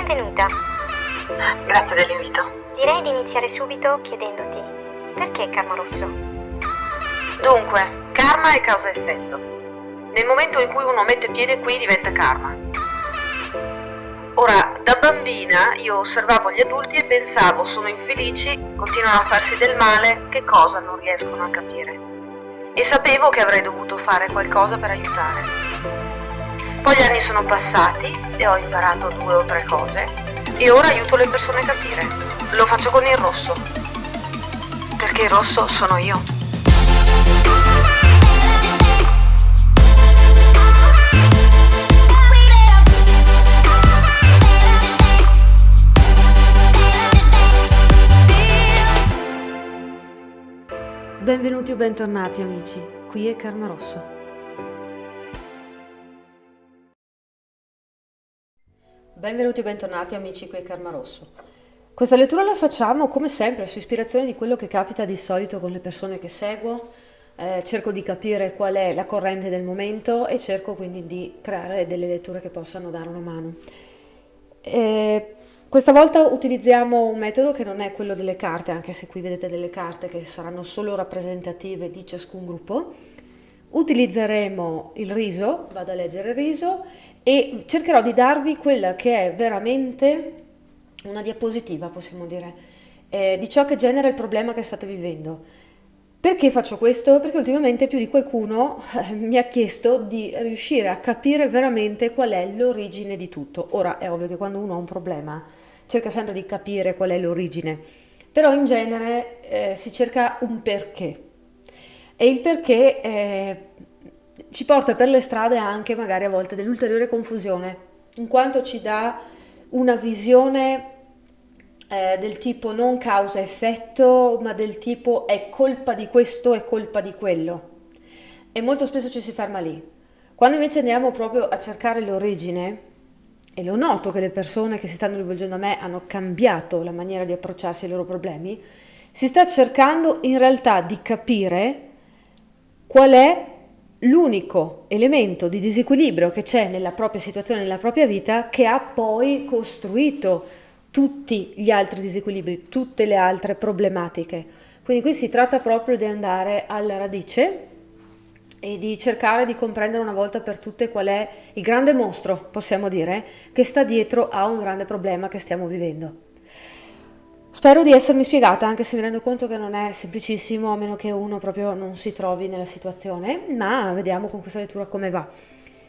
Benvenuta. Grazie dell'invito. Direi di iniziare subito chiedendoti perché Karma Rosso? Dunque, karma è causa e effetto. Nel momento in cui uno mette piede qui diventa karma. Ora, da bambina io osservavo gli adulti e pensavo, sono infelici, continuano a farsi del male, che cosa non riescono a capire. E sapevo che avrei dovuto fare qualcosa per aiutare. Poi gli anni sono passati e ho imparato 2 o 3 cose e ora aiuto le persone a capire. Lo faccio con il rosso. Perché il rosso sono io. Benvenuti o bentornati amici, qui è Karma Rosso. Benvenuti o bentornati amici, qui è Karma Rosso. Questa lettura la facciamo come sempre su ispirazione di quello che capita di solito con le persone che seguo. Cerco di capire qual è la corrente del momento e cerco quindi di creare delle letture che possano dare una mano. Questa volta utilizziamo un metodo che non è quello delle carte, anche se qui vedete delle carte che saranno solo rappresentative di ciascun gruppo. Utilizzeremo il riso, vado a leggere il riso e cercherò di darvi quella che è veramente una diapositiva, possiamo dire, di ciò che genera il problema che state vivendo. Perché faccio questo? Perché ultimamente più di qualcuno mi ha chiesto di riuscire a capire veramente qual è l'origine di tutto. Ora è ovvio che quando uno ha un problema cerca sempre di capire qual è l'origine, però in genere si cerca un perché e il perché ci porta per le strade anche magari a volte dell'ulteriore confusione, in quanto ci dà una visione del tipo non causa-effetto, ma del tipo è colpa di questo, è colpa di quello. E molto spesso ci si ferma lì. Quando invece andiamo proprio a cercare l'origine, e lo noto che le persone che si stanno rivolgendo a me hanno cambiato la maniera di approcciarsi ai loro problemi, si sta cercando in realtà di capire qual è l'unico elemento di disequilibrio che c'è nella propria situazione, nella propria vita, che ha poi costruito tutti gli altri disequilibri, tutte le altre problematiche. Quindi qui si tratta proprio di andare alla radice e di cercare di comprendere una volta per tutte qual è il grande mostro, possiamo dire, che sta dietro a un grande problema che stiamo vivendo. Spero di essermi spiegata, anche se mi rendo conto che non è semplicissimo, a meno che uno proprio non si trovi nella situazione, ma vediamo con questa lettura come va.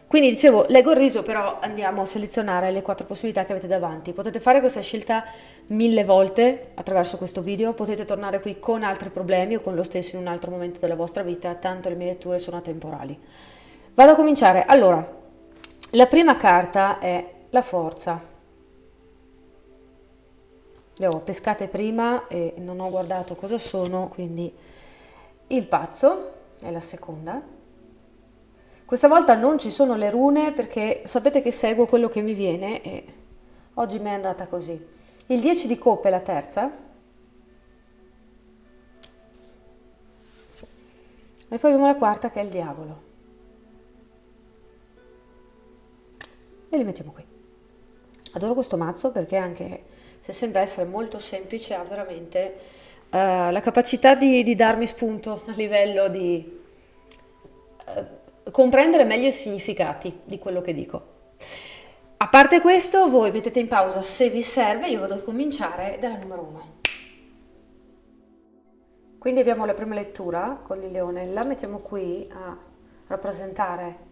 Quindi dicevo, leggo il riso, però andiamo a selezionare le 4 possibilità che avete davanti. Potete fare questa scelta 1000 volte attraverso questo video, potete tornare qui con altri problemi o con lo stesso in un altro momento della vostra vita, tanto le mie letture sono atemporali. Vado a cominciare. Allora, la prima carta è la forza. Le ho pescate prima e non ho guardato cosa sono, quindi il pazzo è la seconda. Questa volta non ci sono le rune perché sapete che seguo quello che mi viene e oggi mi è andata così. Il 10 di coppe è la terza. E poi abbiamo la quarta che è il diavolo. E li mettiamo qui. Adoro questo mazzo perché anche se sembra essere molto semplice ha veramente la capacità di darmi spunto a livello di comprendere meglio i significati di quello che dico. A parte questo, voi mettete in pausa se vi serve, io vado a cominciare dalla numero 1. Quindi abbiamo la prima lettura con il leone, la mettiamo qui a rappresentare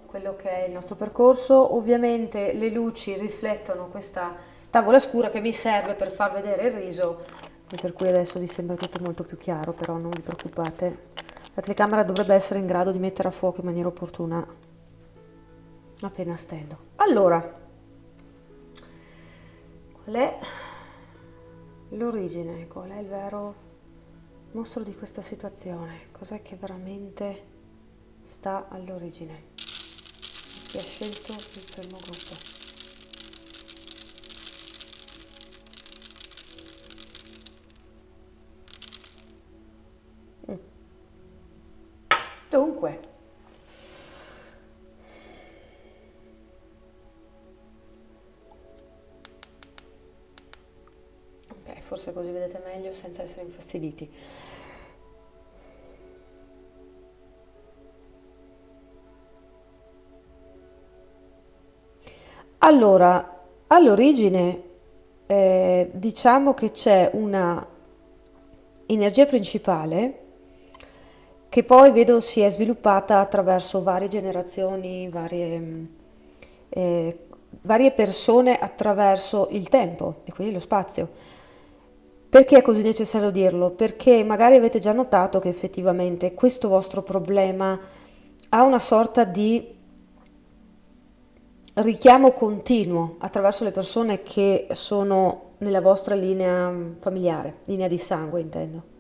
quello che è il nostro percorso. Ovviamente le luci riflettono questa tavola scura che mi serve per far vedere il riso, e per cui adesso vi sembra tutto molto più chiaro, però non vi preoccupate. La telecamera dovrebbe essere in grado di mettere a fuoco in maniera opportuna appena stendo. Allora, qual è l'origine? Qual è il vero mostro di questa situazione? Cos'è che veramente sta all'origine? Chi ha scelto il primo gruppo? Dunque, forse così vedete meglio senza essere infastiditi. Allora, all'origine diciamo che c'è una energia principale che poi vedo si è sviluppata attraverso varie generazioni, eh, varie persone attraverso il tempo e quindi lo spazio. Perché è così necessario dirlo? Perché magari avete già notato che effettivamente questo vostro problema ha una sorta di richiamo continuo attraverso le persone che sono nella vostra linea familiare, linea di sangue intendo.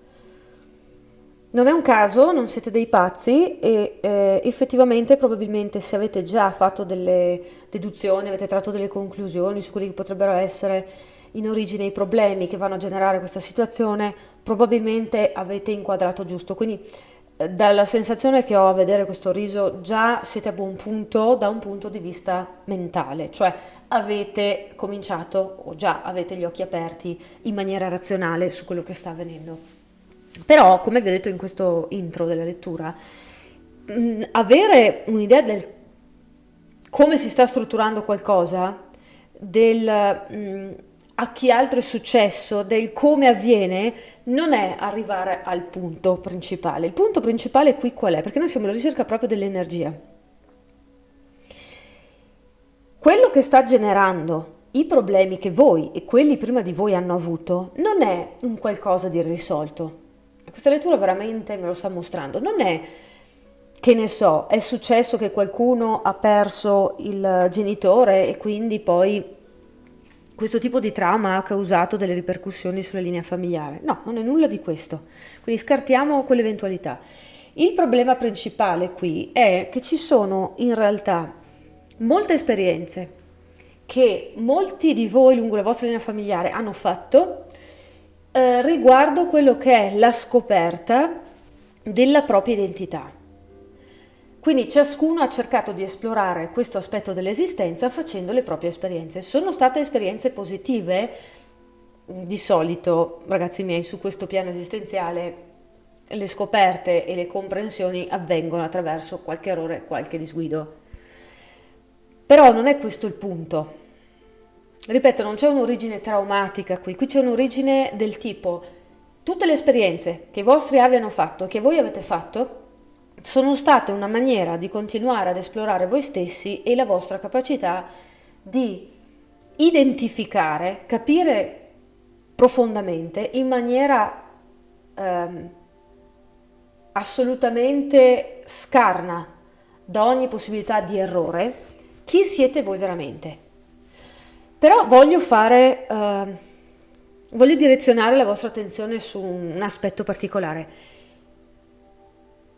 Non è un caso, non siete dei pazzi e effettivamente probabilmente se avete già fatto delle deduzioni, avete tratto delle conclusioni su quelli che potrebbero essere in origine i problemi che vanno a generare questa situazione, probabilmente avete inquadrato giusto. Quindi dalla sensazione che ho a vedere questo riso già siete a buon punto da un punto di vista mentale, cioè avete cominciato o già avete gli occhi aperti in maniera razionale su quello che sta avvenendo. Però, come vi ho detto in questo intro della lettura, avere un'idea del come si sta strutturando qualcosa, del a chi altro è successo, del come avviene, non è arrivare al punto principale. Il punto principale qui qual è? Perché noi siamo alla ricerca proprio dell'energia. Quello che sta generando i problemi che voi e quelli prima di voi hanno avuto non è un qualcosa di irrisolto. Questa lettura veramente me lo sta mostrando. Non è, che ne so, è successo che qualcuno ha perso il genitore e quindi poi questo tipo di trauma ha causato delle ripercussioni sulla linea familiare. No, non è nulla di questo. Quindi scartiamo quell'eventualità. Il problema principale qui è che ci sono in realtà molte esperienze che molti di voi lungo la vostra linea familiare hanno fatto riguardo quello che è la scoperta della propria identità. Quindi ciascuno ha cercato di esplorare questo aspetto dell'esistenza facendo le proprie esperienze. Sono state esperienze positive? Di solito, ragazzi miei, su questo piano esistenziale le scoperte e le comprensioni avvengono attraverso qualche errore, qualche disguido. Però non è questo il punto. Ripeto, non c'è un'origine traumatica qui c'è un'origine del tipo tutte le esperienze che i vostri avi hanno fatto e che voi avete fatto sono state una maniera di continuare ad esplorare voi stessi e la vostra capacità di identificare, capire profondamente in maniera assolutamente scarna da ogni possibilità di errore chi siete voi veramente. Però voglio direzionare la vostra attenzione su un aspetto particolare.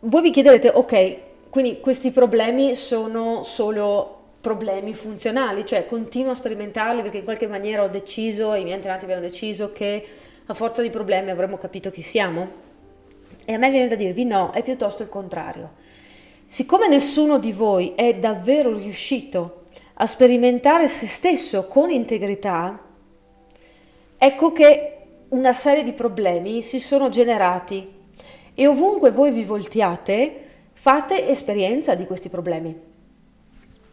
Voi vi chiederete, ok, quindi questi problemi sono solo problemi funzionali, cioè continuo a sperimentarli perché in qualche maniera ho deciso, i miei antenati avevano deciso che a forza di problemi avremmo capito chi siamo? E a me viene da dirvi no, è piuttosto il contrario. Siccome nessuno di voi è davvero riuscito a sperimentare se stesso con integrità, ecco che una serie di problemi si sono generati e ovunque voi vi voltiate fate esperienza di questi problemi.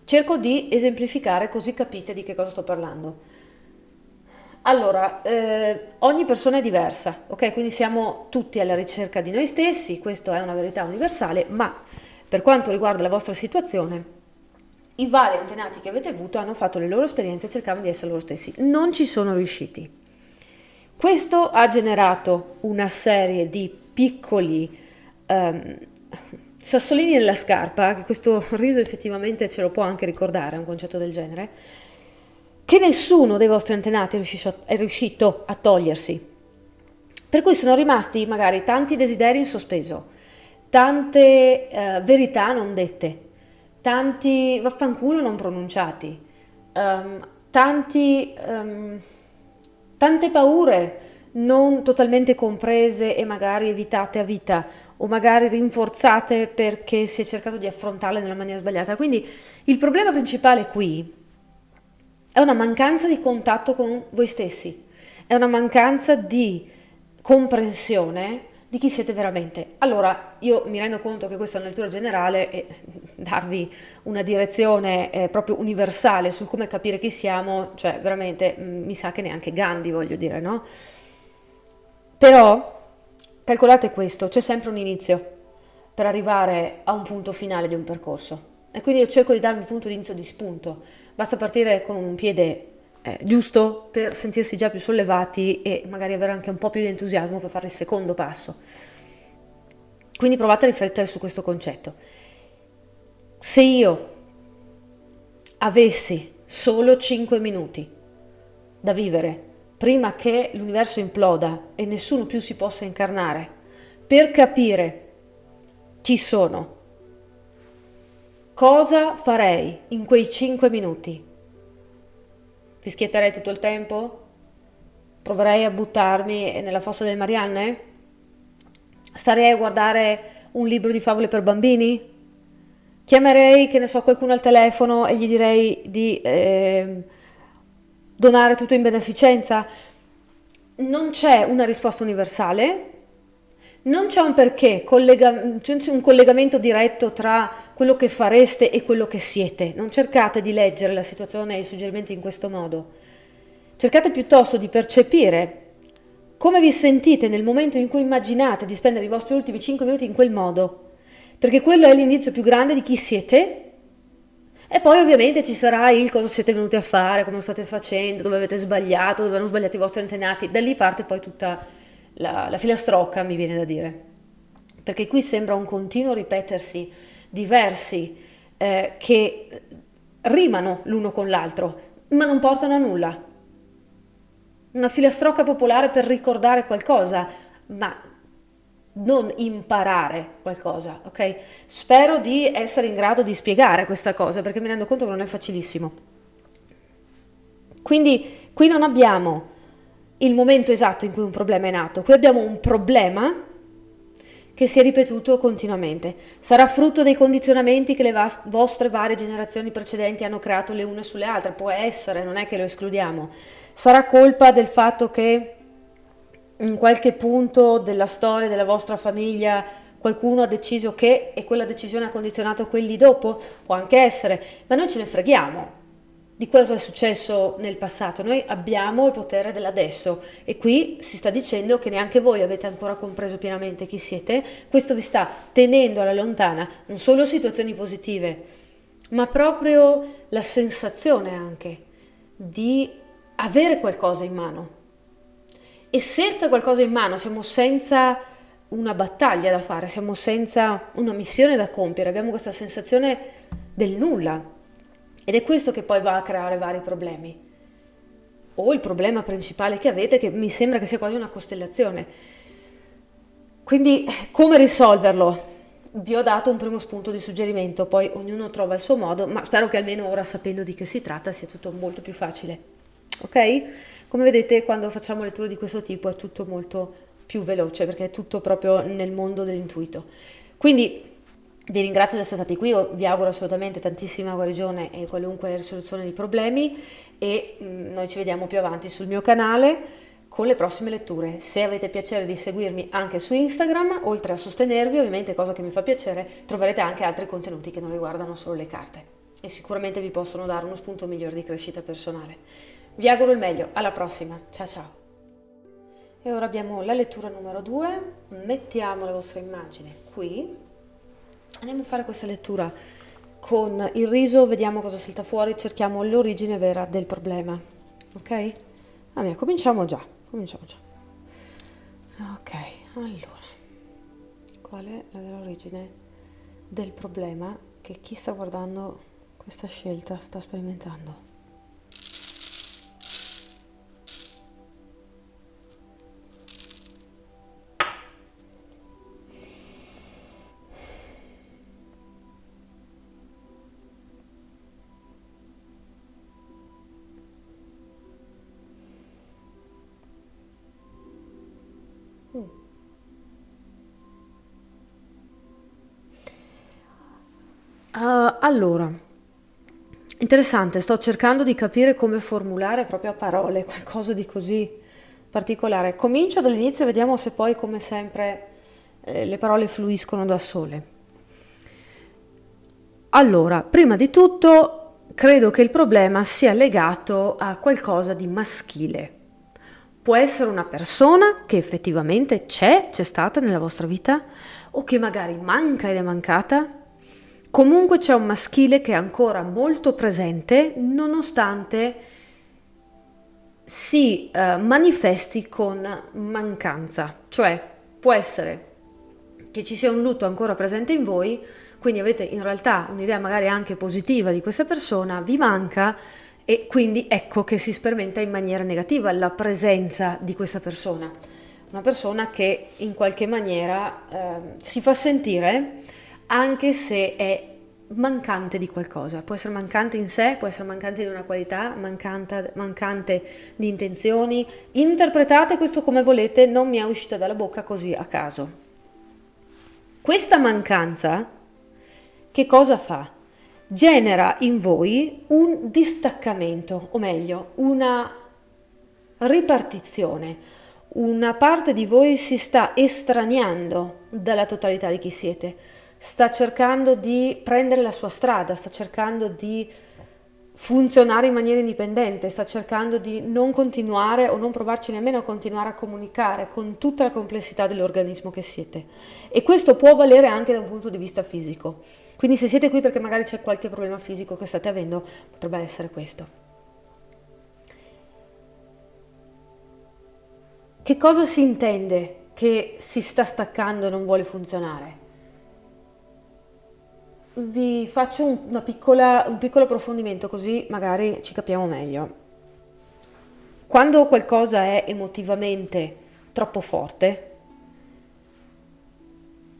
Cerco di esemplificare così capite di che cosa sto parlando. Allora, ogni persona è diversa, ok? Quindi siamo tutti alla ricerca di noi stessi, questa è una verità universale, ma per quanto riguarda la vostra situazione, i vari antenati che avete avuto hanno fatto le loro esperienze e cercavano di essere loro stessi. Non ci sono riusciti. Questo ha generato una serie di piccoli sassolini nella scarpa, che questo riso effettivamente ce lo può anche ricordare, un concetto del genere, che nessuno dei vostri antenati è riuscito a togliersi. Per cui sono rimasti magari tanti desideri in sospeso, tante verità non dette, tanti vaffanculo non pronunciati, tante paure non totalmente comprese e magari evitate a vita o magari rinforzate perché si è cercato di affrontarle nella maniera sbagliata. Quindi il problema principale qui è una mancanza di contatto con voi stessi, è una mancanza di comprensione di chi siete veramente. Allora, io mi rendo conto che questa è una lettura generale e darvi una direzione proprio universale sul come capire chi siamo, cioè veramente mi sa che neanche Gandhi, voglio dire, no? Però calcolate questo, c'è sempre un inizio per arrivare a un punto finale di un percorso. E quindi io cerco di darvi un punto di inizio di spunto. Basta partire con un piede giusto per sentirsi già più sollevati e magari avere anche un po' più di entusiasmo per fare il secondo passo. Quindi provate a riflettere su questo concetto. Se io avessi solo 5 minuti da vivere prima che l'universo imploda e nessuno più si possa incarnare, per capire chi sono, cosa farei in quei 5 minuti? Fischietterei tutto il tempo? Proverei a buttarmi nella fossa delle Marianne? Starei a guardare un libro di favole per bambini? Chiamerei, che ne so, qualcuno al telefono e gli direi di donare tutto in beneficenza? Non c'è una risposta universale, non c'è un perché, c'è un collegamento diretto tra quello che fareste e quello che siete. Non cercate di leggere la situazione e i suggerimenti in questo modo. Cercate piuttosto di percepire come vi sentite nel momento in cui immaginate di spendere i vostri ultimi 5 minuti in quel modo, perché quello è l'indizio più grande di chi siete. E poi ovviamente ci sarà il cosa siete venuti a fare, come lo state facendo, dove avete sbagliato, dove hanno sbagliato i vostri antenati. Da lì parte poi tutta la filastrocca, mi viene da dire. Perché qui sembra un continuo ripetersi di versi che rimano l'uno con l'altro, ma non portano a nulla. Una filastrocca popolare per ricordare qualcosa, ma non imparare qualcosa, ok? Spero di essere in grado di spiegare questa cosa, perché mi rendo conto che non è facilissimo. Quindi qui non abbiamo il momento esatto in cui un problema è nato, qui abbiamo un problema che si è ripetuto continuamente. Sarà frutto dei condizionamenti che le vostre varie generazioni precedenti hanno creato le une sulle altre, può essere, non è che lo escludiamo. Sarà colpa del fatto che in qualche punto della storia della vostra famiglia qualcuno ha deciso che e quella decisione ha condizionato quelli dopo? Può anche essere, ma noi ce ne freghiamo di cosa è successo nel passato, noi abbiamo il potere dell'adesso e qui si sta dicendo che neanche voi avete ancora compreso pienamente chi siete, questo vi sta tenendo alla lontana non solo situazioni positive, ma proprio la sensazione anche di avere qualcosa in mano. E senza qualcosa in mano siamo senza una battaglia da fare, siamo senza una missione da compiere, abbiamo questa sensazione del nulla. Ed è questo che poi va a creare vari problemi. O il problema principale che avete, che mi sembra che sia quasi una costellazione. Quindi come risolverlo? Vi ho dato un primo spunto di suggerimento, poi ognuno trova il suo modo, ma spero che almeno ora, sapendo di che si tratta, sia tutto molto più facile. Ok? Come vedete, quando facciamo letture di questo tipo è tutto molto più veloce, perché è tutto proprio nel mondo dell'intuito. Quindi vi ringrazio di essere stati qui, vi auguro assolutamente tantissima guarigione e qualunque risoluzione di problemi e noi ci vediamo più avanti sul mio canale con le prossime letture. Se avete piacere di seguirmi anche su Instagram, oltre a sostenervi, ovviamente, cosa che mi fa piacere, troverete anche altri contenuti che non riguardano solo le carte e sicuramente vi possono dare uno spunto migliore di crescita personale. Vi auguro il meglio, alla prossima, ciao ciao! E ora abbiamo la lettura numero 2, mettiamo la vostra immagine qui. Andiamo a fare questa lettura con il riso, vediamo cosa salta fuori, cerchiamo l'origine vera del problema, ok? Allora, cominciamo già. Ok, allora, qual è la vera origine del problema che chi sta guardando questa scelta sta sperimentando? Allora, interessante, sto cercando di capire come formulare proprio a parole qualcosa di così particolare. Comincio dall'inizio e vediamo se poi, come sempre, le parole fluiscono da sole. Allora, prima di tutto, credo che il problema sia legato a qualcosa di maschile. Può essere una persona che effettivamente c'è stata nella vostra vita, o che magari manca ed è mancata. Comunque c'è un maschile che è ancora molto presente, nonostante si manifesti con mancanza. Cioè, può essere che ci sia un lutto ancora presente in voi, quindi avete in realtà un'idea magari anche positiva di questa persona, vi manca, e quindi ecco che si sperimenta in maniera negativa la presenza di questa persona. Una persona che in qualche maniera si fa sentire, anche se è mancante di qualcosa. Può essere mancante in sé, può essere mancante di una qualità, mancante di intenzioni. Interpretate questo come volete, non mi è uscita dalla bocca così a caso. Questa mancanza che cosa fa? Genera in voi un distaccamento, o meglio, una ripartizione. Una parte di voi si sta estraniando dalla totalità di chi siete, sta cercando di prendere la sua strada, sta cercando di funzionare in maniera indipendente, sta cercando di non continuare o non provarci nemmeno a continuare a comunicare con tutta la complessità dell'organismo che siete. E questo può valere anche da un punto di vista fisico. Quindi se siete qui perché magari c'è qualche problema fisico che state avendo, potrebbe essere questo. Che cosa si intende che si sta staccando e non vuole funzionare? Vi faccio un piccolo approfondimento, così magari ci capiamo meglio. Quando qualcosa è emotivamente troppo forte,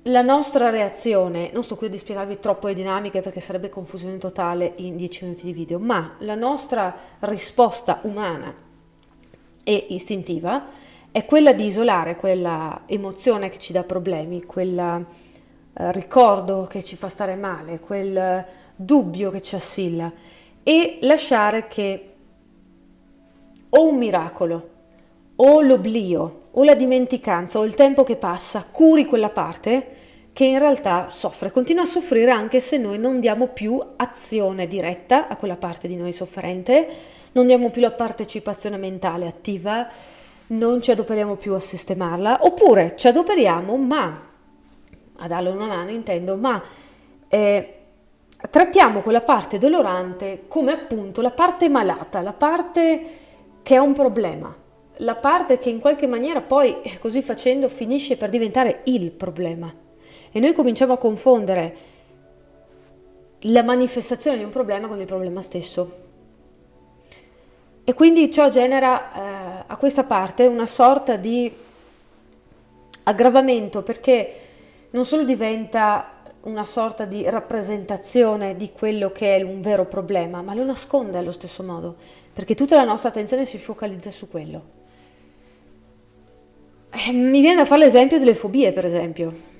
la nostra reazione, non sto qui a spiegarvi troppo le dinamiche perché sarebbe confusione totale in 10 minuti di video, ma la nostra risposta umana e istintiva è quella di isolare quella emozione che ci dà problemi, quel ricordo che ci fa stare male, quel dubbio che ci assilla, e lasciare che o un miracolo o l'oblio o la dimenticanza o il tempo che passa curi quella parte che in realtà soffre, continua a soffrire anche se noi non diamo più azione diretta a quella parte di noi sofferente, non diamo più la partecipazione mentale attiva, non ci adoperiamo più a sistemarla, oppure ci adoperiamo ma, a darle una mano intendo, ma trattiamo quella parte dolorante come appunto la parte malata, la parte che è un problema, la parte che in qualche maniera poi così facendo finisce per diventare il problema. E noi cominciamo a confondere la manifestazione di un problema con il problema stesso. E quindi ciò genera a questa parte una sorta di aggravamento, perché non solo diventa una sorta di rappresentazione di quello che è un vero problema, ma lo nasconde allo stesso modo, perché tutta la nostra attenzione si focalizza su quello. Mi viene da fare l'esempio delle fobie, per esempio.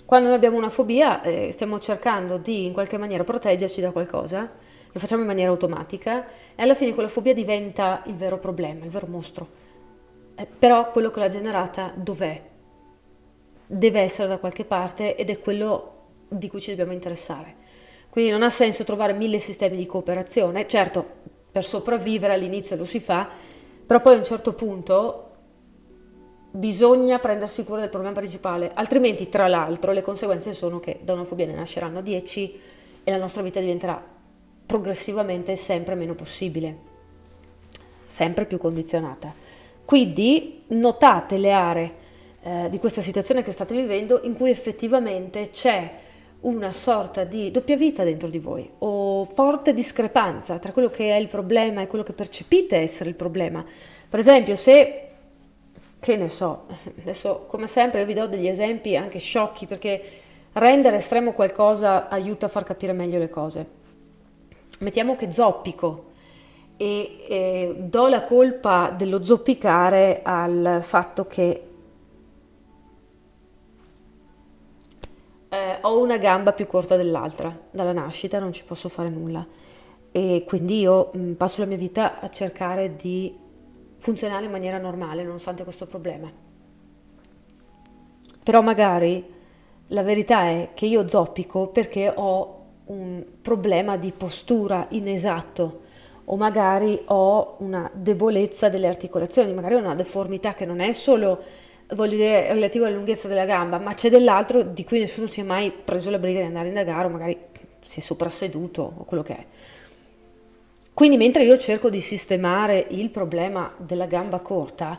Quando noi abbiamo una fobia, stiamo cercando di in qualche maniera proteggerci da qualcosa, lo facciamo in maniera automatica e alla fine quella fobia diventa il vero problema, il vero mostro. Però quello che l'ha generata dov'è? Deve essere da qualche parte ed è quello di cui ci dobbiamo interessare. Quindi non ha senso trovare 1000 sistemi di cooperazione, certo per sopravvivere all'inizio lo si fa, però poi a un certo punto bisogna prendersi cura del problema principale, altrimenti tra l'altro le conseguenze sono che da una fobia ne nasceranno 10 e la nostra vita diventerà progressivamente sempre meno possibile, sempre più condizionata. Quindi notate le aree di questa situazione che state vivendo in cui effettivamente c'è una sorta di doppia vita dentro di voi o forte discrepanza tra quello che è il problema e quello che percepite essere il problema. Per esempio, se, che ne so, adesso come sempre io vi do degli esempi anche sciocchi perché rendere estremo qualcosa aiuta a far capire meglio le cose. Mettiamo che zoppico e do la colpa dello zoppicare al fatto che ho una gamba più corta dell'altra, dalla nascita non ci posso fare nulla e quindi io passo la mia vita a cercare di funzionare in maniera normale nonostante questo problema. Però magari la verità è che io zoppico perché ho un problema di postura inesatto o magari ho una debolezza delle articolazioni, magari ho una deformità che non è solo, voglio dire, relativa alla lunghezza della gamba, ma c'è dell'altro di cui nessuno si è mai preso la briga di andare a indagare o magari si è soprasseduto o quello che è. Quindi mentre io cerco di sistemare il problema della gamba corta,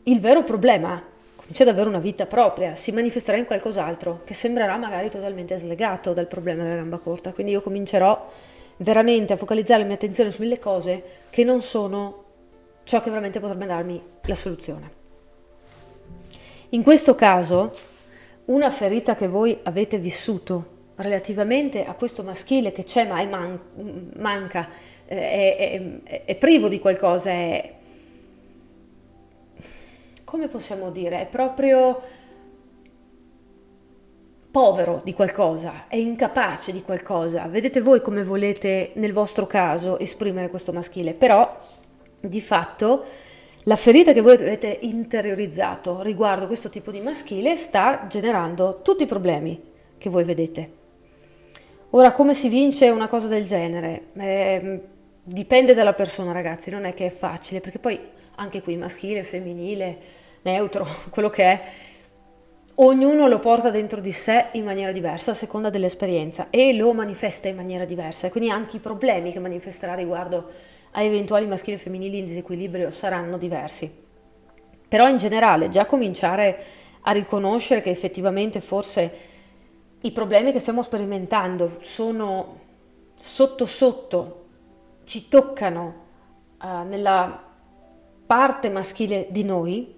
il vero problema comincia ad avere una vita propria, si manifesterà in qualcos'altro che sembrerà magari totalmente slegato dal problema della gamba corta. Quindi io comincerò veramente a focalizzare la mia attenzione su mille cose che non sono ciò che veramente potrebbe darmi la soluzione. In questo caso, una ferita che voi avete vissuto relativamente a questo maschile che c'è ma manca, è privo di qualcosa, come possiamo dire, è proprio povero di qualcosa, è incapace di qualcosa. Vedete voi come volete nel vostro caso esprimere questo maschile, però di fatto la ferita che voi avete interiorizzato riguardo questo tipo di maschile sta generando tutti i problemi che voi vedete. Ora, come si vince una cosa del genere? Dipende dalla persona, ragazzi, non è che è facile, perché poi anche qui maschile, femminile, neutro, quello che è, ognuno lo porta dentro di sé in maniera diversa a seconda dell'esperienza e lo manifesta in maniera diversa, e quindi anche i problemi che manifesterà riguardo a eventuali maschili e femminili in disequilibrio saranno diversi. Però in generale già cominciare a riconoscere che effettivamente forse i problemi che stiamo sperimentando sono sotto sotto, ci toccano nella parte maschile di noi,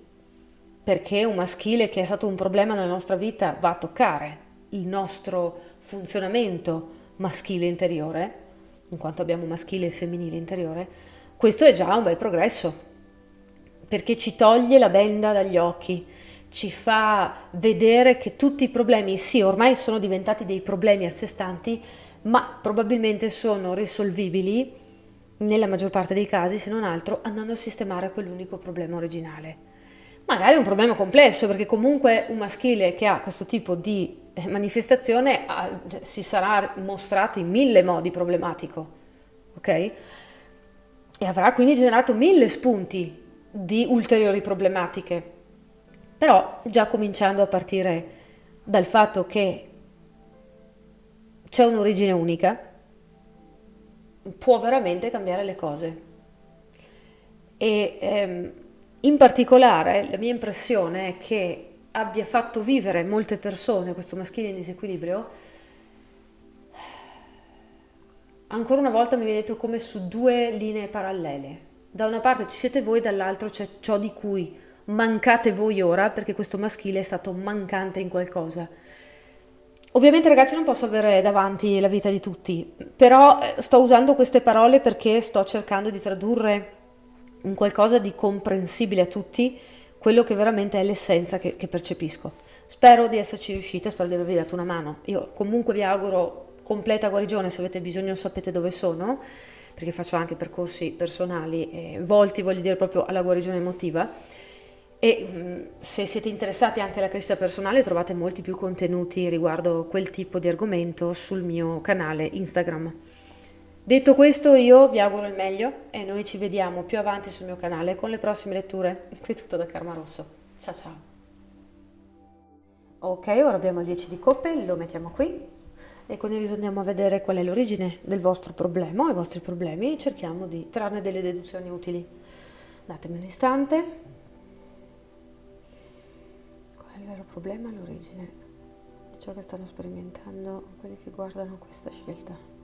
perché un maschile che è stato un problema nella nostra vita va a toccare il nostro funzionamento maschile interiore, in quanto abbiamo maschile e femminile interiore. Questo è già un bel progresso, perché ci toglie la benda dagli occhi, ci fa vedere che tutti i problemi, sì, ormai sono diventati dei problemi a sé stanti, ma probabilmente sono risolvibili, nella maggior parte dei casi, se non altro, andando a sistemare quell'unico problema originale. Magari è un problema complesso, perché comunque un maschile che ha questo tipo di manifestazione si sarà mostrato in mille modi problematico, ok? E avrà quindi generato mille spunti di ulteriori problematiche. Però già cominciando a partire dal fatto che c'è un'origine unica, può veramente cambiare le cose. E in particolare la mia impressione è che abbia fatto vivere molte persone questo maschile in disequilibrio, ancora una volta mi viene detto come su due linee parallele. Da una parte ci siete voi, dall'altro c'è ciò di cui mancate voi ora, perché questo maschile è stato mancante in qualcosa. Ovviamente, ragazzi, non posso avere davanti la vita di tutti, però sto usando queste parole perché sto cercando di tradurre in qualcosa di comprensibile a tutti quello che veramente è l'essenza che percepisco. Spero di esserci riuscita, spero di avervi dato una mano. Io comunque vi auguro completa guarigione, se avete bisogno sapete dove sono, perché faccio anche percorsi personali volti, voglio dire, proprio alla guarigione emotiva. E se siete interessati anche alla crescita personale trovate molti più contenuti riguardo quel tipo di argomento sul mio canale Instagram. Detto questo, io vi auguro il meglio e noi ci vediamo più avanti sul mio canale con le prossime letture. Qui è tutto da Karma Rosso. Ciao ciao. Ok, ora abbiamo il 10 di coppe, lo mettiamo qui e con il riso andiamo a vedere qual è l'origine del vostro problema o i vostri problemi e cerchiamo di trarne delle deduzioni utili. Datemi un istante. Qual è il vero problema, l'origine di ciò che stanno sperimentando quelli che guardano questa scelta?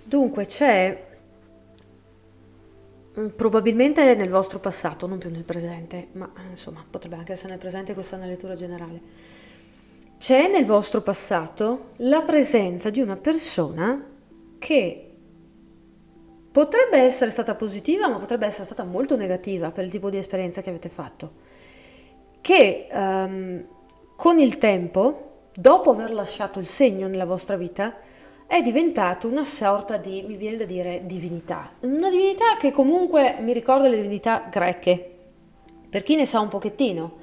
Dunque c'è Probabilmente nel vostro passato, non più nel presente, ma insomma potrebbe anche essere nel presente, questa è una lettura generale. C'è nel vostro passato la presenza di una persona che potrebbe essere stata positiva, ma potrebbe essere stata molto negativa per il tipo di esperienza che avete fatto, che con il tempo, dopo aver lasciato il segno nella vostra vita, è diventato una sorta di, mi viene da dire, divinità. Una divinità che comunque mi ricorda le divinità greche. Per chi ne sa un pochettino,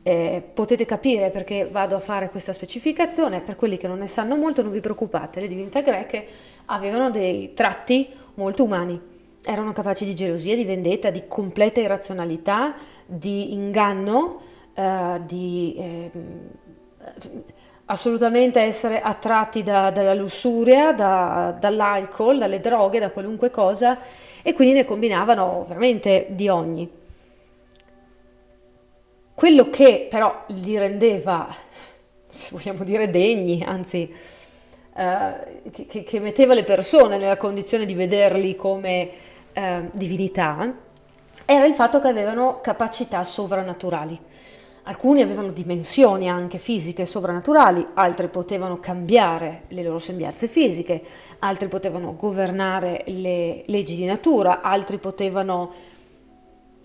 potete capire perché vado a fare questa specificazione. Per quelli che non ne sanno molto, non vi preoccupate, le divinità greche avevano dei tratti molto umani. Erano capaci di gelosia, di vendetta, di completa irrazionalità, di inganno, assolutamente essere attratti dalla lussuria, dall'alcol, dalle droghe, da qualunque cosa, e quindi ne combinavano veramente di ogni. Quello che però li rendeva, se vogliamo dire, degni, anzi, che metteva le persone nella condizione di vederli come divinità, era il fatto che avevano capacità sovrannaturali. Alcuni avevano dimensioni anche fisiche sovrannaturali, altri potevano cambiare le loro sembianze fisiche, altri potevano governare le leggi di natura, altri potevano,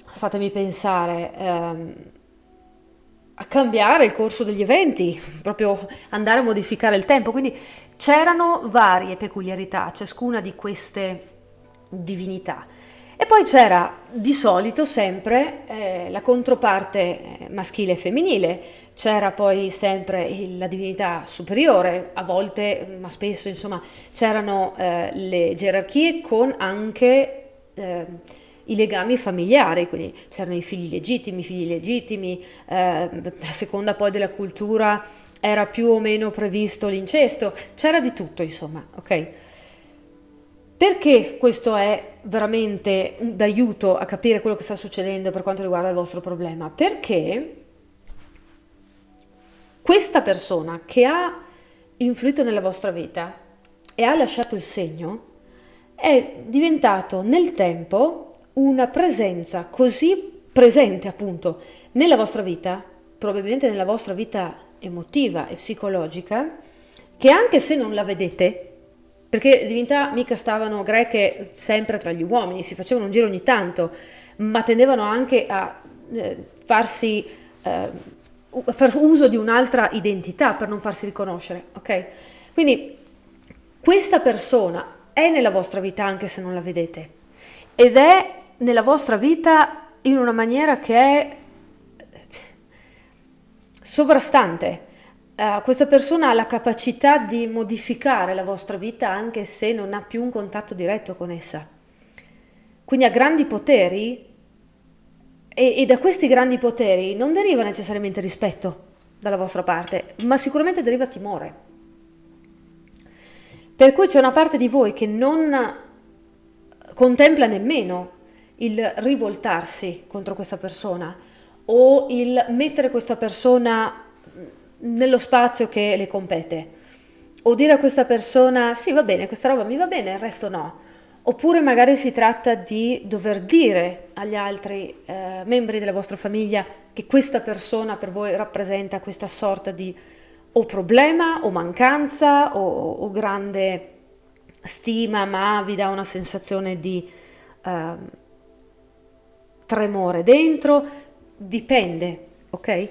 fatemi pensare, a cambiare il corso degli eventi, proprio andare a modificare il tempo. Quindi c'erano varie peculiarità, ciascuna di queste divinità. E poi c'era di solito sempre la controparte maschile e femminile, c'era poi sempre la divinità superiore, a volte, ma spesso, insomma, c'erano le gerarchie con anche i legami familiari, quindi c'erano i figli legittimi, a seconda poi della cultura era più o meno previsto l'incesto, c'era di tutto, insomma, ok? Perché questo è veramente d'aiuto a capire quello che sta succedendo per quanto riguarda il vostro problema? Perché questa persona che ha influito nella vostra vita e ha lasciato il segno è diventato nel tempo una presenza così presente appunto nella vostra vita, probabilmente nella vostra vita emotiva e psicologica, che anche se non la vedete, perché le divinità mica stavano greche sempre tra gli uomini, si facevano un giro ogni tanto, ma tendevano anche a farsi far uso di un'altra identità per non farsi riconoscere, ok? Quindi questa persona è nella vostra vita anche se non la vedete, ed è nella vostra vita in una maniera che è sovrastante. Questa persona ha la capacità di modificare la vostra vita anche se non ha più un contatto diretto con essa. Quindi ha grandi poteri e da questi grandi poteri non deriva necessariamente rispetto dalla vostra parte, ma sicuramente deriva timore. Per cui c'è una parte di voi che non contempla nemmeno il rivoltarsi contro questa persona o il mettere questa persona nello spazio che le compete, o dire a questa persona sì, va bene, questa roba mi va bene, il resto no. Oppure magari si tratta di dover dire agli altri membri della vostra famiglia che questa persona per voi rappresenta questa sorta di o problema o mancanza o grande stima, ma vi dà una sensazione di tremore dentro, dipende, ok?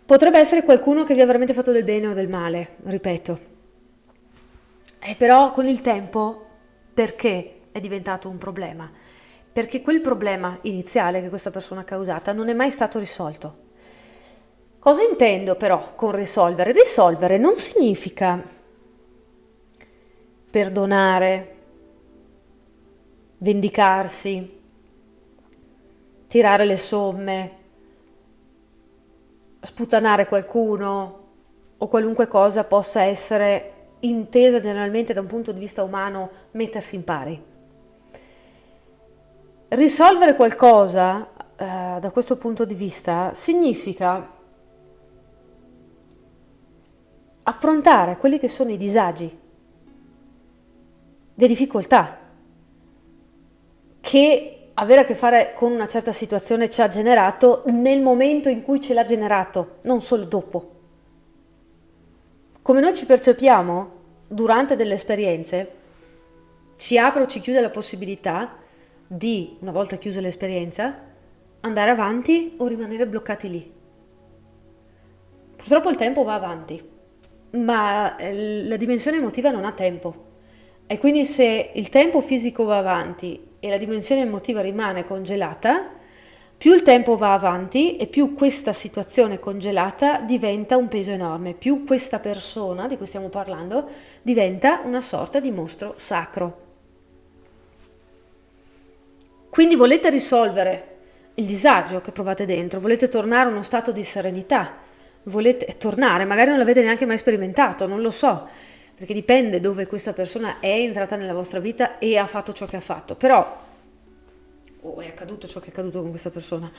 Potrebbe essere qualcuno che vi ha veramente fatto del bene o del male, ripeto. E però con il tempo, perché è diventato un problema? Perché quel problema iniziale che questa persona ha causata non è mai stato risolto. Cosa intendo però con risolvere? Risolvere non significa perdonare, vendicarsi, tirare le somme, sputtanare qualcuno o qualunque cosa possa essere intesa generalmente da un punto di vista umano, mettersi in pari. Risolvere qualcosa da questo punto di vista significa affrontare quelli che sono i disagi, le difficoltà che avere a che fare con una certa situazione ci ha generato nel momento in cui ce l'ha generato, non solo dopo. Come noi ci percepiamo durante delle esperienze, ci apre o ci chiude la possibilità di, una volta chiusa l'esperienza, andare avanti o rimanere bloccati lì. Purtroppo il tempo va avanti, ma la dimensione emotiva non ha tempo. E quindi se il tempo fisico va avanti e la dimensione emotiva rimane congelata, più il tempo va avanti e più questa situazione congelata diventa un peso enorme, più questa persona di cui stiamo parlando diventa una sorta di mostro sacro. Quindi volete risolvere il disagio che provate dentro, volete tornare a uno stato di serenità, volete tornare, magari non l'avete neanche mai sperimentato, non lo so, perché dipende dove questa persona è entrata nella vostra vita e ha fatto ciò che ha fatto, però, o è accaduto ciò che è accaduto con questa persona,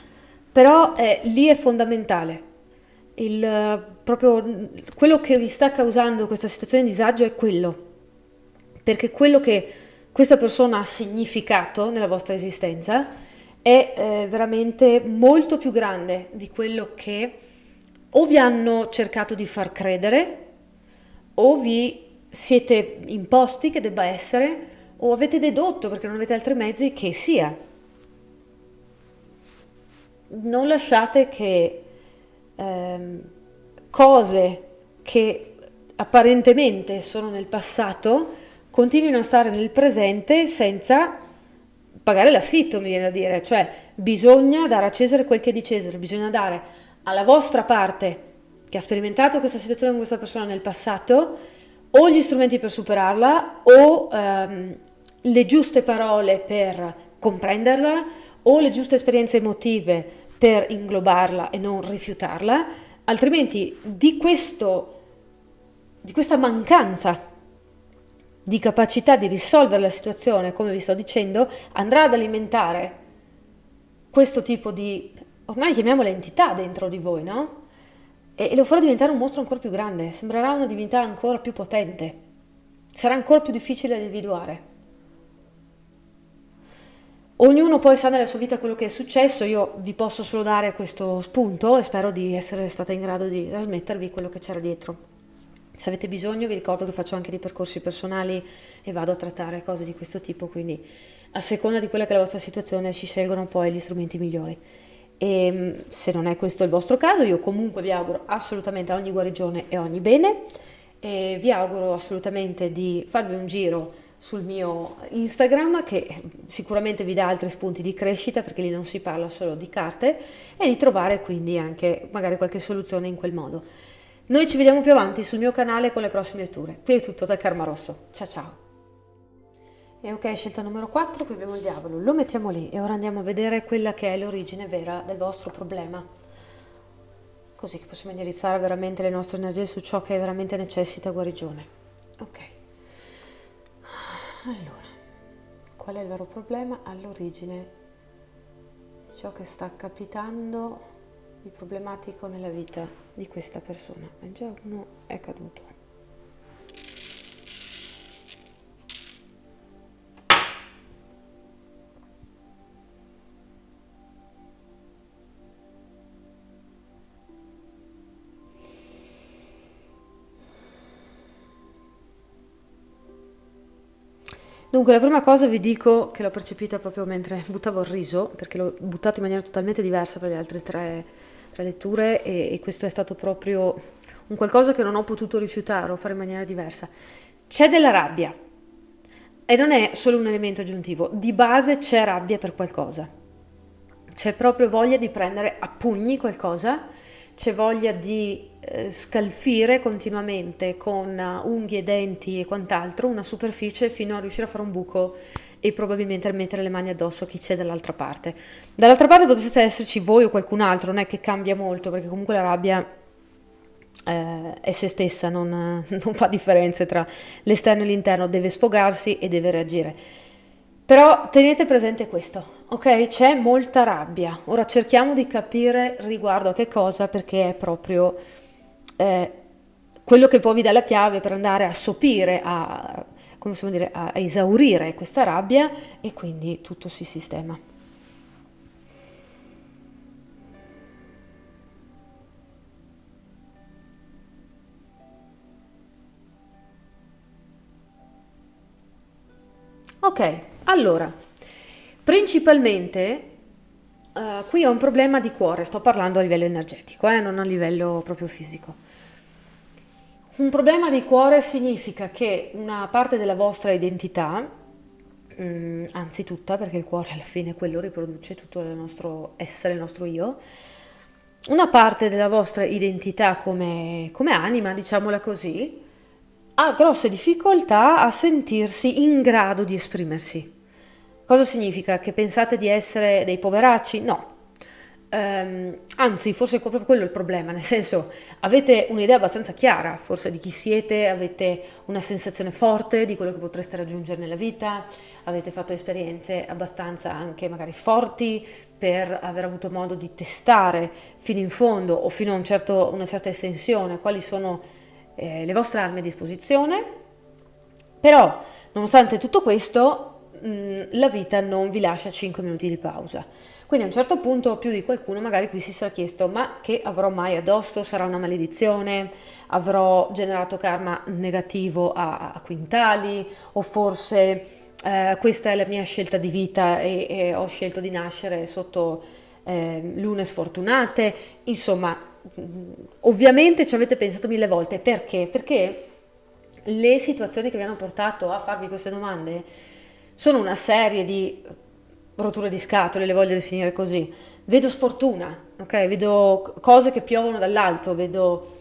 però lì è fondamentale, proprio quello che vi sta causando questa situazione di disagio è quello, perché quello che questa persona ha significato nella vostra esistenza è veramente molto più grande di quello che o vi hanno cercato di far credere, o vi siete imposti che debba essere, o avete dedotto perché non avete altri mezzi che sia. Non lasciate che cose che apparentemente sono nel passato continuino a stare nel presente senza pagare l'affitto, mi viene a dire, cioè bisogna dare a Cesare quel che è di Cesare, bisogna dare alla vostra parte che ha sperimentato questa situazione con questa persona nel passato o gli strumenti per superarla o le giuste parole per comprenderla o le giuste esperienze emotive per inglobarla e non rifiutarla, altrimenti di questa mancanza di capacità di risolvere la situazione, come vi sto dicendo, andrà ad alimentare questo tipo di, ormai chiamiamola entità dentro di voi, no? E lo farà diventare un mostro ancora più grande, sembrerà una divinità ancora più potente, sarà ancora più difficile da individuare. Ognuno poi sa nella sua vita quello che è successo, io vi posso solo dare questo spunto e spero di essere stata in grado di trasmettervi quello che c'era dietro. Se avete bisogno vi ricordo che faccio anche dei percorsi personali e vado a trattare cose di questo tipo, quindi a seconda di quella che è la vostra situazione si scelgono poi gli strumenti migliori. E se non è questo il vostro caso, io comunque vi auguro assolutamente ogni guarigione e ogni bene e vi auguro assolutamente di farvi un giro sul mio Instagram che sicuramente vi dà altri spunti di crescita perché lì non si parla solo di carte e di trovare quindi anche magari qualche soluzione in quel modo. Noi ci vediamo più avanti sul mio canale con le prossime letture. Qui è tutto da Karma Rosso. Ciao ciao! E ok, scelta numero 4, qui abbiamo il diavolo, lo mettiamo lì e ora andiamo a vedere quella che è l'origine vera del vostro problema, così che possiamo indirizzare veramente le nostre energie su ciò che veramente necessita guarigione. Ok, allora, qual è il vero problema? All'origine di ciò che sta capitando di problematico nella vita di questa persona. E già uno è caduto. Dunque, la prima cosa vi dico che l'ho percepita proprio mentre buttavo il riso, perché l'ho buttato in maniera totalmente diversa per le altre tre letture e questo è stato proprio un qualcosa che non ho potuto rifiutare o fare in maniera diversa. C'è della rabbia e non è solo un elemento aggiuntivo, di base c'è rabbia per qualcosa, c'è proprio voglia di prendere a pugni qualcosa, c'è voglia di scalfire continuamente con unghie, denti e quant'altro una superficie fino a riuscire a fare un buco e probabilmente a mettere le mani addosso a chi c'è dall'altra parte. Dall'altra parte potete esserci voi o qualcun altro, non è che cambia molto perché comunque la rabbia è se stessa, non fa differenze tra l'esterno e l'interno, deve sfogarsi e deve reagire. Però tenete presente questo, ok? C'è molta rabbia. Ora cerchiamo di capire riguardo a che cosa, perché è proprio quello che poi vi dà la chiave per andare a sopire, a esaurire questa rabbia e quindi tutto si sistema. Ok, allora, principalmente qui ho un problema di cuore, sto parlando a livello energetico, non a livello proprio fisico. Un problema di cuore significa che una parte della vostra identità, anzi tutta, perché il cuore alla fine quello riproduce tutto il nostro essere, il nostro io, una parte della vostra identità come anima, diciamola così, ha grosse difficoltà a sentirsi in grado di esprimersi. Cosa significa? Che pensate di essere dei poveracci? No. Anzi, forse è proprio quello il problema, nel senso, avete un'idea abbastanza chiara, forse di chi siete, avete una sensazione forte di quello che potreste raggiungere nella vita, avete fatto esperienze abbastanza anche magari forti per aver avuto modo di testare fino in fondo o fino a una certa estensione quali sono le vostre armi a disposizione, però nonostante tutto questo la vita non vi lascia 5 minuti di pausa. Quindi a un certo punto più di qualcuno magari qui si sarà chiesto: ma che avrò mai addosso? Sarà una maledizione? Avrò generato karma negativo a quintali? O forse questa è la mia scelta di vita e ho scelto di nascere sotto lune sfortunate? Insomma, ovviamente ci avete pensato 1000 volte. Perché? Perché le situazioni che vi hanno portato a farvi queste domande sono una serie di rotture di scatole, le voglio definire così. Vedo sfortuna, ok? Vedo cose che piovono dall'alto, vedo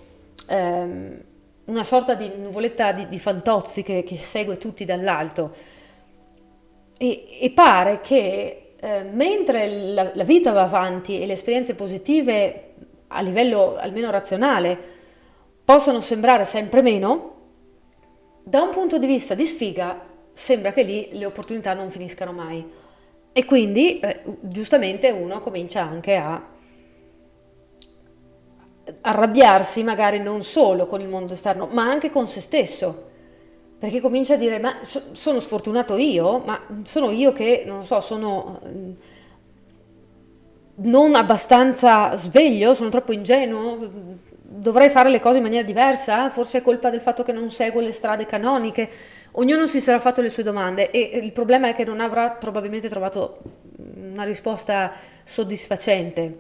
una sorta di nuvoletta di fantozzi che segue tutti dall'alto. E pare che mentre la vita va avanti e le esperienze positive a livello almeno razionale possono sembrare sempre meno, da un punto di vista di sfiga sembra che lì le opportunità non finiscano mai. E quindi, giustamente, uno comincia anche a arrabbiarsi, magari non solo con il mondo esterno, ma anche con se stesso. Perché comincia a dire: ma sono sfortunato io? Ma sono io che, non so, sono non abbastanza sveglio? Sono troppo ingenuo? Dovrei fare le cose in maniera diversa? Forse è colpa del fatto che non seguo le strade canoniche? Ognuno si sarà fatto le sue domande e il problema è che non avrà probabilmente trovato una risposta soddisfacente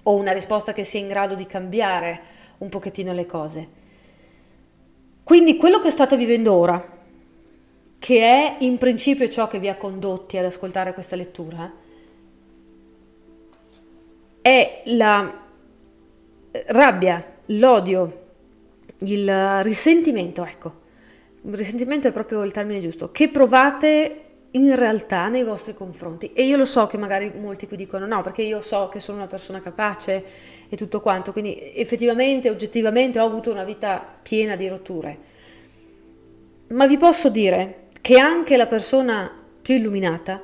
o una risposta che sia in grado di cambiare un pochettino le cose. Quindi quello che state vivendo ora, che è in principio ciò che vi ha condotti ad ascoltare questa lettura, è la rabbia, l'odio, il risentimento, ecco. Il risentimento è proprio il termine giusto, che provate in realtà nei vostri confronti. E io lo so che magari molti qui dicono: no, perché io so che sono una persona capace e tutto quanto, quindi effettivamente, oggettivamente ho avuto una vita piena di rotture. Ma vi posso dire che anche la persona più illuminata,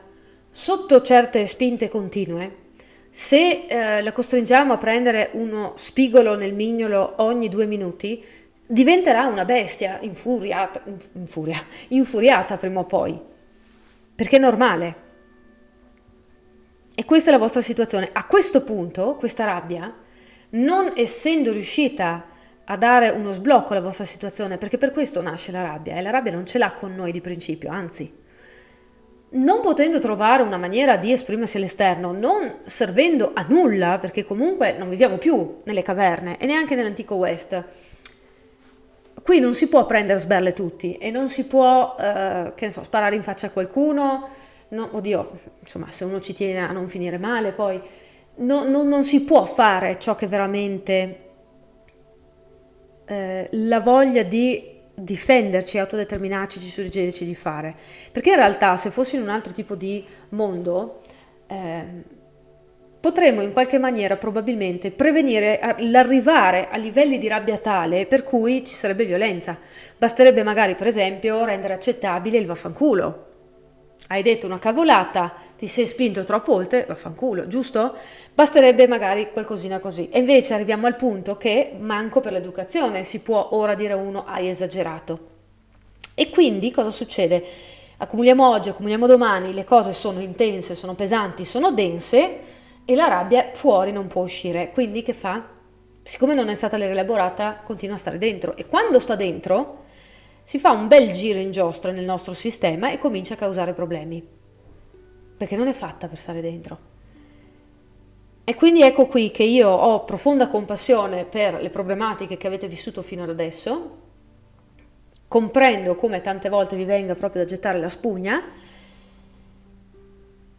sotto certe spinte continue, se la costringiamo a prendere uno spigolo nel mignolo ogni 2 minuti, diventerà una bestia infuriata prima o poi, perché è normale. E questa è la vostra situazione. A questo punto, questa rabbia, non essendo riuscita a dare uno sblocco alla vostra situazione, perché per questo nasce la rabbia, e la rabbia non ce l'ha con noi di principio, anzi, non potendo trovare una maniera di esprimersi all'esterno, non servendo a nulla, perché comunque non viviamo più nelle caverne e neanche nell'antico West. Qui non si può prendere sberle tutti e non si può, che ne so, sparare in faccia a qualcuno. No, oddio, insomma, se uno ci tiene a non finire male, poi non si può fare ciò che veramente la voglia di difenderci, autodeterminarci, ci suggerisce di fare. Perché in realtà, se fossi in un altro tipo di mondo, potremmo in qualche maniera probabilmente prevenire l'arrivare a livelli di rabbia tale per cui ci sarebbe violenza. Basterebbe magari, per esempio, rendere accettabile il vaffanculo. Hai detto una cavolata, ti sei spinto troppo oltre, vaffanculo, giusto? Basterebbe magari qualcosina così. E invece arriviamo al punto che manco per l'educazione si può ora dire a uno: hai esagerato. E quindi cosa succede? Accumuliamo oggi, accumuliamo domani, le cose sono intense, sono pesanti, sono dense, e la rabbia fuori non può uscire. Quindi che fa? Siccome non è stata rielaborata, continua a stare dentro. E quando sta dentro, si fa un bel giro in giostra nel nostro sistema e comincia a causare problemi, perché non è fatta per stare dentro. E quindi ecco qui che io ho profonda compassione per le problematiche che avete vissuto fino ad adesso, comprendo come tante volte vi venga proprio da gettare la spugna,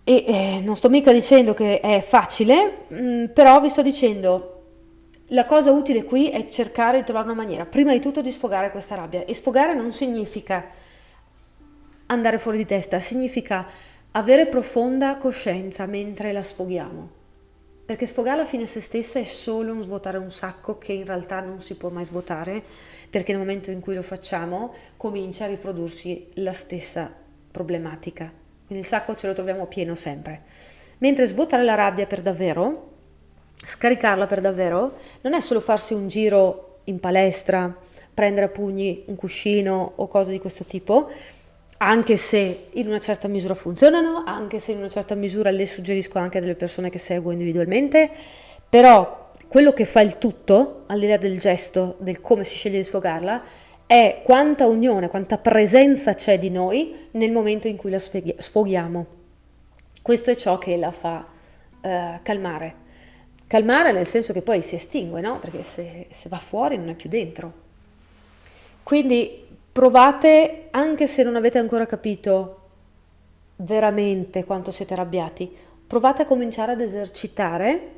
e non sto mica dicendo che è facile, però vi sto dicendo, la cosa utile qui è cercare di trovare una maniera, prima di tutto, di sfogare questa rabbia. E sfogare non significa andare fuori di testa, significa avere profonda coscienza mentre la sfoghiamo. Perché sfogarla fine a se stessa è solo un svuotare un sacco che in realtà non si può mai svuotare, perché nel momento in cui lo facciamo comincia a riprodursi la stessa problematica. Quindi il sacco ce lo troviamo pieno sempre. Mentre svuotare la rabbia per davvero, scaricarla per davvero, non è solo farsi un giro in palestra, prendere a pugni un cuscino o cose di questo tipo, anche se in una certa misura funzionano, anche se in una certa misura le suggerisco anche a delle persone che seguo individualmente, però quello che fa il tutto, al di là del gesto, del come si sceglie di sfogarla, è quanta unione, quanta presenza c'è di noi nel momento in cui la sfoghiamo. Questo è ciò che la fa calmare. Calmare nel senso che poi si estingue, no? Perché se va fuori non è più dentro. Quindi provate, anche se non avete ancora capito veramente quanto siete arrabbiati, provate a cominciare ad esercitare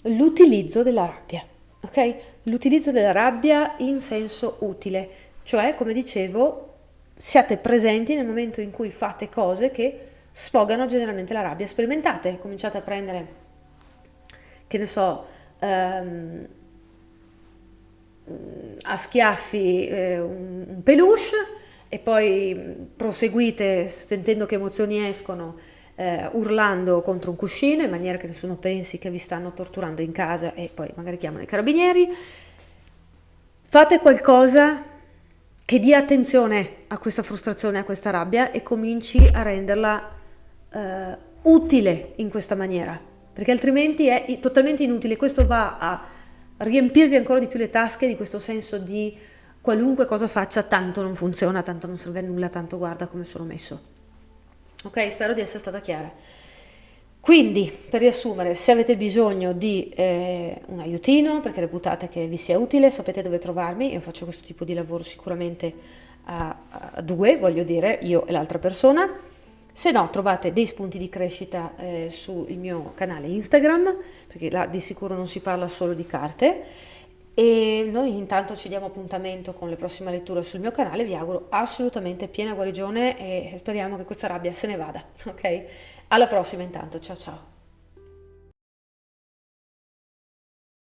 l'utilizzo della rabbia, ok? L'utilizzo della rabbia in senso utile, cioè, come dicevo, siate presenti nel momento in cui fate cose che sfogano generalmente la rabbia. Sperimentate, cominciate a prendere, che ne so, a schiaffi un peluche e poi proseguite sentendo che emozioni escono, urlando contro un cuscino in maniera che nessuno pensi che vi stanno torturando in casa e poi magari chiamano i carabinieri. Fate qualcosa che dia attenzione a questa frustrazione, a questa rabbia, e cominci a renderla utile in questa maniera, perché altrimenti è totalmente inutile. Questo va a riempirvi ancora di più le tasche di questo senso di qualunque cosa faccia, tanto non funziona, tanto non serve a nulla, tanto guarda come sono messo. Ok, spero di essere stata chiara. Quindi, per riassumere, se avete bisogno di un aiutino, perché reputate che vi sia utile, sapete dove trovarmi. Io faccio questo tipo di lavoro sicuramente a due, voglio dire, io e l'altra persona. Se no, trovate dei spunti di crescita sul mio canale Instagram, perché là di sicuro non si parla solo di carte. E noi intanto ci diamo appuntamento con le prossime letture sul mio canale. Vi auguro assolutamente piena guarigione e speriamo che questa rabbia se ne vada. Ok? Alla prossima intanto, ciao ciao.